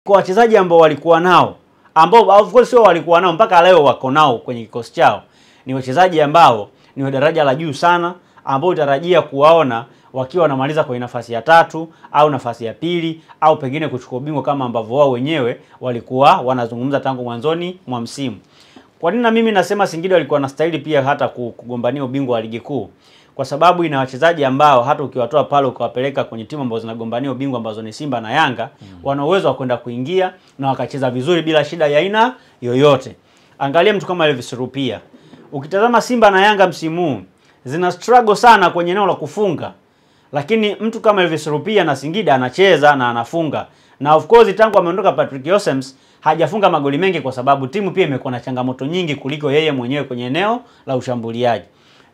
kwa wachezaji ambao walikuwa nao, ambao of course sio walikuwa nao mpaka leo wako nao kwenye kikosi chao, ni wachezaji ambao ni wa daraja la juu sana, ambao utarajia kuwaona wakiwa wanamaliza kwenye nafasi ya 3 au nafasi ya 2 au pengine kuchukua ubingwa kama ambavyo wao wenyewe walikuwa wanazungumza tangu mwanzoni mwa msimu. Kwa nini na mimi nasema Singida walikuwa wanastahili pia hata kugombania ubingwa wa ligi kuu? Kwa sababu ina wachezaji ambao hata ukiwatoa pale ukawapeleka kwenye timu ambazo zinagombania ubingwa ambazo ni Simba na Yanga, wana uwezo wa kwenda kuingia na wakacheza vizuri bila shida ya aina yoyote. Angalia mtu kama Elvis Rupia. Ukitazama Simba na Yanga msimu zina struggle sana kwenye eneo la kufunga. Lakini mtu kama Elvis Rupia na Singida anacheza na anafunga. Na of course tangu ameondoka Patrick Yosems hajafunga magoli mengi kwa sababu timu pia imekuwa na changamoto nyingi kuliko yeye mwenyewe kwenye eneo la ushambuliaji.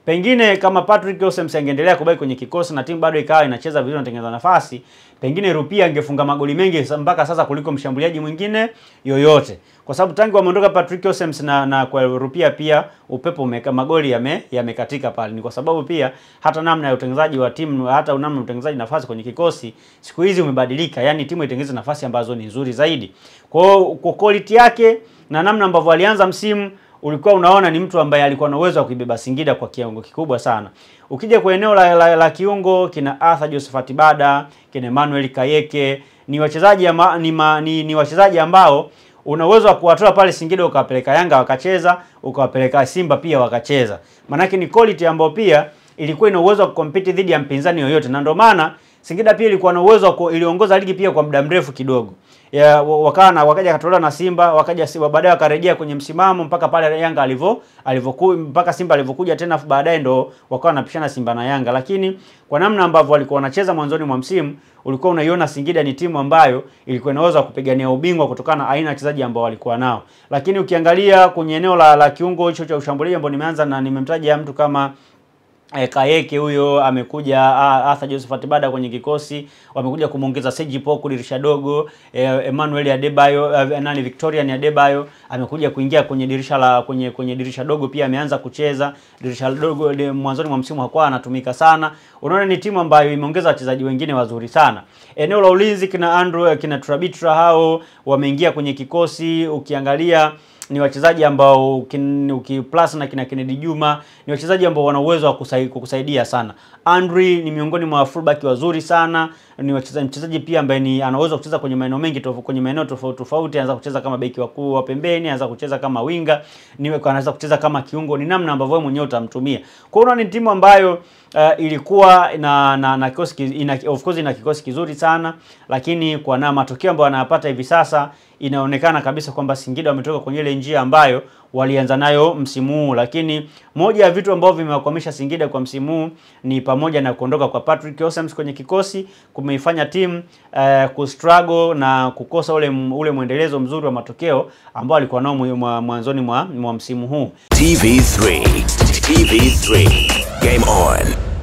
Pengine kama Patrick Yosems angeendelea kubaki kwenye kikosi na timu bado ikawa inacheza vizuri na tengeneza nafasi, pengine Rupia angefunga magoli mengi mpaka sasa kuliko mshambuliaji mwingine yoyote. Kwa sababu tangu ameondoka Patrick Yosems na kwa Rupia pia upepo magoli yamekatika pale. Ni kwa sababu pia hata namna ya utengenezaji wa timu, hata namna ya utengenezaji nafasi kwenye kikosi siku hizi umebadilika. Yaani timu itengeneze nafasi ambazo ni nzuri zaidi. Kwa quality yake na namna ambavyo alianza msimu, ulikuwa unaona ni mtu ambaye alikuwa na uwezo wa kuibeba Singida kwa kiwango kikubwa sana. Ukija kwa eneo la kiungo, kina Arthur Josephat Bada, kina Emmanuel Kayeke, ni wachezaji ni wachezaji ambao una uwezo wa kuwatoa pale Singida ukawapeleka Yanga wakacheza, ukawapeleka Simba pia wakacheza. Manake ni quality ambayo pia ilikuwa ina uwezo wa kucompete dhidi ya mpinzani yoyote. Na ndio maana Singida pia ilikuwa na uwezo iliongoza ligi pia kwa muda mrefu kidogo. Wakaja katolewa na Simba, wakaja Simba baadaye wakarejea kwenye msimamo mpaka pale Yanga mpaka Simba alivyokuja tena baadaye ndo wakawa wanapishana Simba na Yanga. Lakini kwa namna ambavyo walikuwa wanacheza mwanzoni mwa msimu, ulikuwa unaiona Singida ni timu ambayo ilikuwa inaweza kupigania ubingwa kutokana na aina ya wachezaji ambao walikuwa nao. Lakini ukiangalia kwenye eneo la kiungo hicho cha ushambuliaji ambao nimeanza na nimemtaja mtu kama Kayeke huyo amekuja, Arthur Josephat Bada kwenye kikosi, wamekuja kumuongeza Seji Poku dirisha dogo, Emmanuel Adebayo, Victorian Adebayo amekuja kuingia kwenye dirisha kwenye dirisha dogo pia ameanza kucheza. Dirisha dogo mwanzoni mwa msimu hakuwa anatumika sana. Unaona ni timu ambayo imeongeza wachezaji wengine wazuri sana. Eneo la ulinzi kina Trabitra hao wameingia kwenye kikosi. Ukiangalia ni wachezaji ambao plus na kina Kennedy Juma ni wachezaji ambao wana uwezo wa kukusaidia sana. Andri ni miongoni mwa fullback wazuri sana, ni mchezaji pia ambaye ana uwezo kucheza kwenye maeneo mengi kwenye maeneo tofauti. Anaweza kucheza kama beki wa pembeni, anaweza kucheza kama winga, anaweza kucheza kama kiungo, ni namna ambavyo wewe mwenyewe utamtumia. Kwa hiyo ni timu ambayo ilikuwa na kikosi of course ina kikosi kizuri sana, lakini kwa na matokeo ambayo wanayapata hivi sasa inaonekana kabisa kwamba Singida wametoka kwenye ile njia ambayo walianza nayo msimu huu. Lakini moja ya vitu ambavyo vimewakwamisha Singida kwa msimu huu ni pamoja na kuondoka kwa Patrick Yosems kwenye kikosi, kumeifanya timu kustruggle na kukosa ule muendelezo mzuri wa matokeo ambao alikuwa nao mwanzoni mwa msimu huu. TV3 Game On.